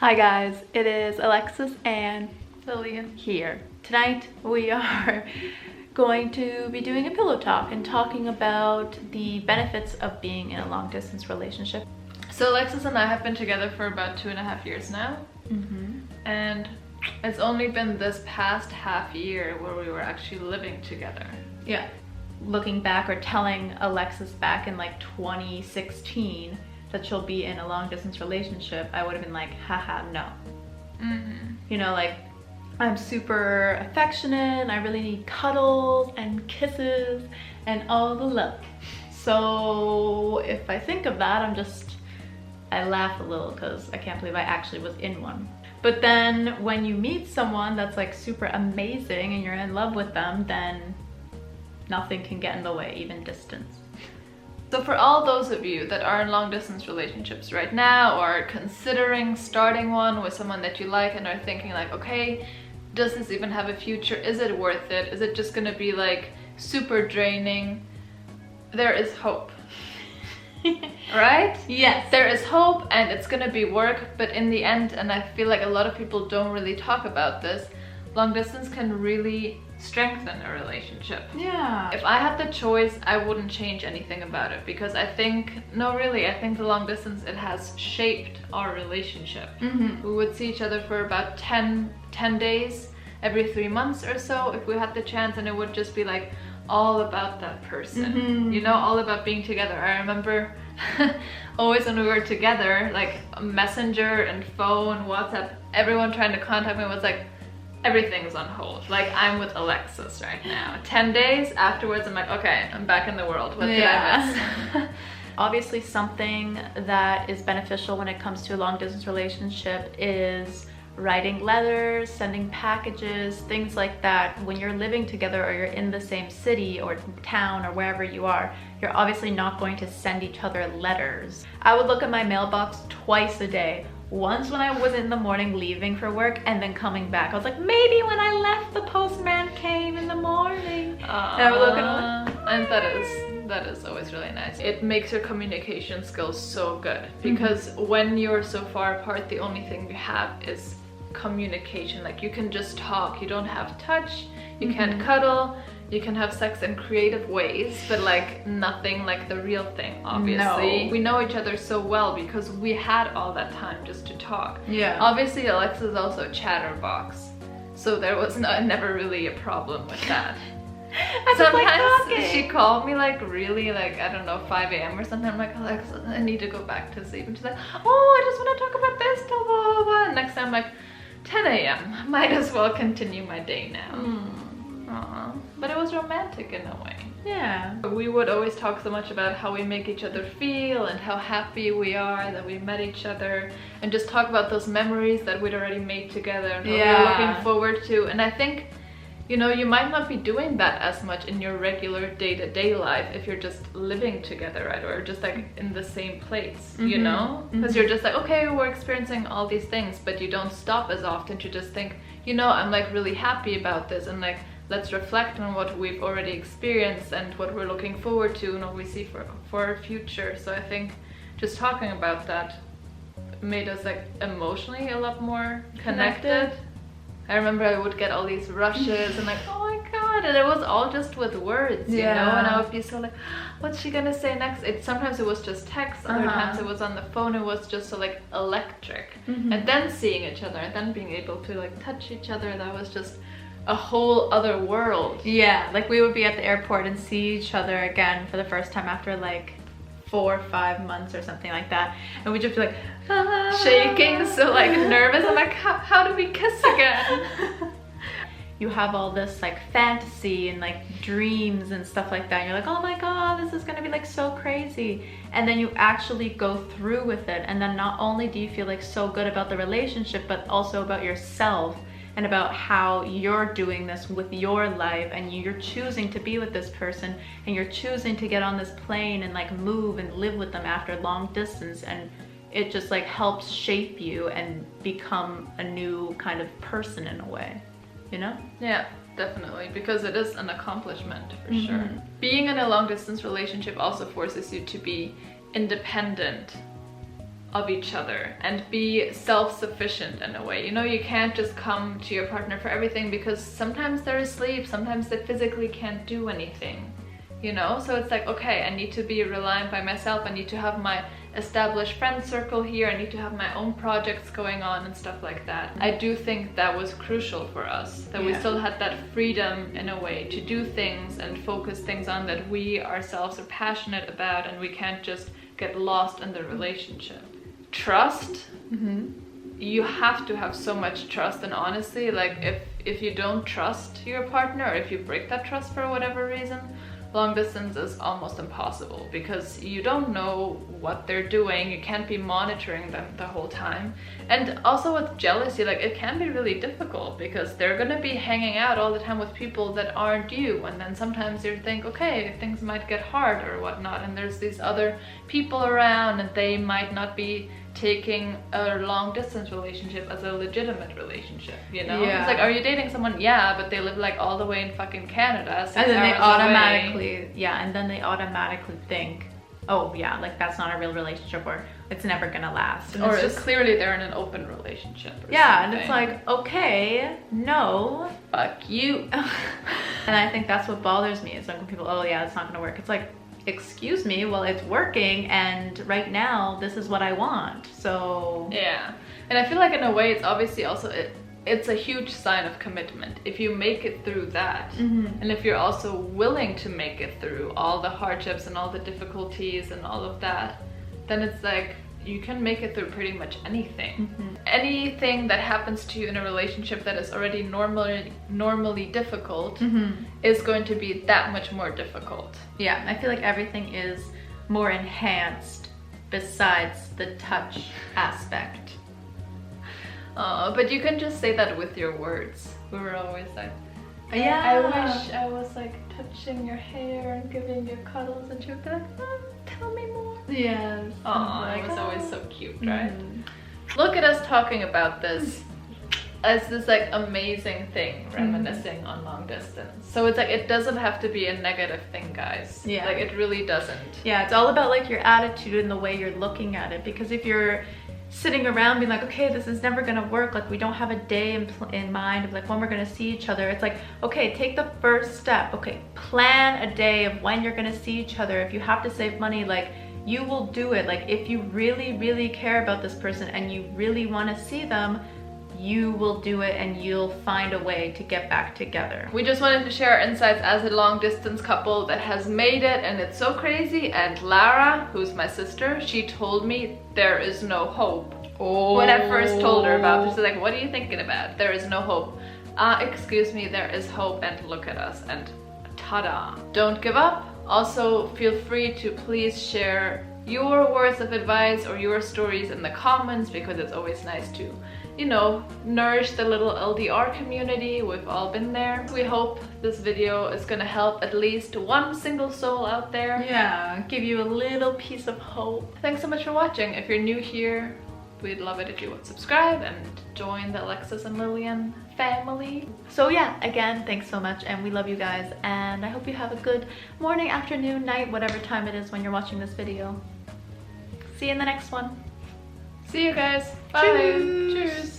Hi guys, it is Alexis and Lilian here. Tonight we are going to be doing a pillow talk and talking about the benefits of being in a long distance relationship. So Alexis and I have been together for about 2.5 years now. And it's only been this past half year where we were actually living together. Yeah. Looking back or telling Alexis back in like 2016 that she'll be in a long distance relationship, I would have been like, haha, no. You know, like, I'm super affectionate, I really need cuddles and kisses and all the love. So if I think of that, I laugh a little because I can't believe I actually was in one. But then when you meet someone that's like super amazing and you're in love with them, then nothing can get in the way, even distance. So for all those of you that are in long distance relationships right now, or are considering starting one with someone that you like and are thinking like, okay, does this even have a future? Is it worth it? Is it just gonna be like super draining? There is hope. Right? Yes. There is hope and it's gonna be work, but in the end, and I feel like a lot of people don't really talk about this, long distance can really strengthen a relationship. Yeah. If I had the choice, I wouldn't change anything about it, because I think the long distance, it has shaped our relationship. We would see each other for about 10 days every 3 months or so if we had the chance, and it would just be like all about that person, you know, all about being together. I remember always when we were together, like Messenger and phone, WhatsApp, everyone trying to contact me was like, everything's on hold. Like, I'm with Alexis right now. 10 days afterwards, I'm like, okay, I'm back in the world. What did I miss? Obviously, something that is beneficial when it comes to a long distance relationship is writing letters, sending packages, things like that. When you're living together or you're in the same city or town or wherever you are, you're obviously not going to send each other letters. I would look at my mailbox twice a day. Once when I was in the morning leaving for work, and then coming back. I was like, maybe when I left the postman came in the morning. And I would look at it, and that is always really nice. It makes your communication skills so good, because when you're so far apart, the only thing you have is communication. Like, you can just talk, you don't have touch, you can't cuddle, you can have sex in creative ways, but like nothing like the real thing, obviously. No. We know each other so well because we had all that time just to talk. Yeah. Obviously, Alexis is also a chatterbox, so there was never really a problem with that. Sometimes she called me like really like, I don't know, 5 a.m. or something. I'm like, Alexis, I need to go back to sleep. And she's like, oh, I just want to talk about this, blah, blah, blah. And next time I'm like, 10 a.m. Might as well continue my day now. But it was romantic in a way. Yeah. We would always talk so much about how we make each other feel and how happy we are that we met each other, and just talk about those memories that we'd already made together and what we were looking forward to. And I think, you know, you might not be doing that as much in your regular day-to-day life if you're just living together, right? Or just like in the same place, you know? Because you're just like, okay, we're experiencing all these things, but you don't stop as often to just think, you know, I'm like really happy about this, and like, let's reflect on what we've already experienced and what we're looking forward to and what we see for our future. So I think just talking about that made us like emotionally a lot more connected. I remember I would get all these rushes and like, oh my god, and it was all just with words, you know, and I would be so like, what's she gonna say next? Sometimes it was just text, other times it was on the phone, it was just so like electric. And then seeing each other and then being able to like touch each other, that was just a whole other world. Yeah, like we would be at the airport and see each other again for the first time after like 4 or 5 months or something like that, and we'd just be like shaking, so like nervous. I'm like, how do we kiss again? You have all this like fantasy and like dreams and stuff like that, and you're like, oh my god, this is gonna be like so crazy, and then you actually go through with it, and then not only do you feel like so good about the relationship, but also about yourself and about how you're doing this with your life, and you're choosing to be with this person, and you're choosing to get on this plane and like move and live with them after long distance, and it just like helps shape you and become a new kind of person in a way, you know? Yeah, definitely, because it is an accomplishment for sure. Being in a long distance relationship also forces you to be independent of each other and be self-sufficient in a way. You know, you can't just come to your partner for everything because sometimes they're asleep, sometimes they physically can't do anything, you know? So it's like, okay, I need to be reliant by myself. I need to have my established friend circle here. I need to have my own projects going on and stuff like that. I do think that was crucial for us, that we still had that freedom in a way to do things and focus things on that we ourselves are passionate about, and we can't just get lost in the relationship. Trust. You have to have so much trust, and honestly, like if you don't trust your partner, or if you break that trust for whatever reason, long distance is almost impossible because you don't know what they're doing. You can't be monitoring them the whole time. And also with jealousy, like it can be really difficult because they're gonna be hanging out all the time with people that aren't you, and then sometimes you think, okay, things might get hard or whatnot, and there's these other people around and they might not be taking a long distance relationship as a legitimate relationship, you know? It's like, are you dating someone? Yeah, but they live like all the way in fucking Canada, 6 and then they hours automatically away. and then they automatically think, oh yeah, like that's not a real relationship, or it's never gonna last, and or it's just clearly they're in an open relationship or something. and it's like, okay, no, fuck you. And I think that's what bothers me, is like when people, oh yeah, it's not gonna work. It's like, excuse me, well, it's working, and right now this is what I want, so yeah. And I feel like in a way it's obviously also it's a huge sign of commitment if you make it through that. And if you're also willing to make it through all the hardships and all the difficulties and all of that, then it's like you can make it through pretty much anything. Anything that happens to you in a relationship that is already normally difficult is going to be that much more difficult. Yeah, I feel like everything is more enhanced besides the touch aspect. But you can just say that with your words. We were always like, yeah, I wish I was like touching your hair and giving you cuddles, and she would be like, tell me more. Yes. Oh, it was always so cute, right? Look at us talking about this as this like amazing thing, reminiscing on long distance. So it's like, it doesn't have to be a negative thing, guys. Yeah. Like it really doesn't. Yeah, it's all about like your attitude and the way you're looking at it, because if you're sitting around being like, okay, this is never gonna work, like we don't have a day in mind of like when we're gonna see each other, it's like, okay, take the first step. Okay, plan a day of when you're gonna see each other. If you have to save money, like you will do it. Like if you really care about this person and you really want to see them, you will do it, and you'll find a way to get back together. We just wanted to share our insights as a long distance couple that has made it, and it's so crazy. And Lara, who's my sister, she told me there is no hope. When I first told her about this, she's like, what are you thinking about? There is no hope. Excuse me, there is hope, and look at us, and ta-da. Don't give up. Also, feel free to please share your words of advice or your stories in the comments, because it's always nice to, you know, nourish the little LDR community. We've all been there. We hope this video is gonna help at least one single soul out there. Yeah, give you a little piece of hope. Thanks so much for watching. If you're new here, we'd love it if you would subscribe and join the Alexis and Lilian family. So yeah, again, thanks so much, and we love you guys, and I hope you have a good morning, afternoon, night, whatever time it is when you're watching this video. See you in the next one. See you guys. Bye. Cheers.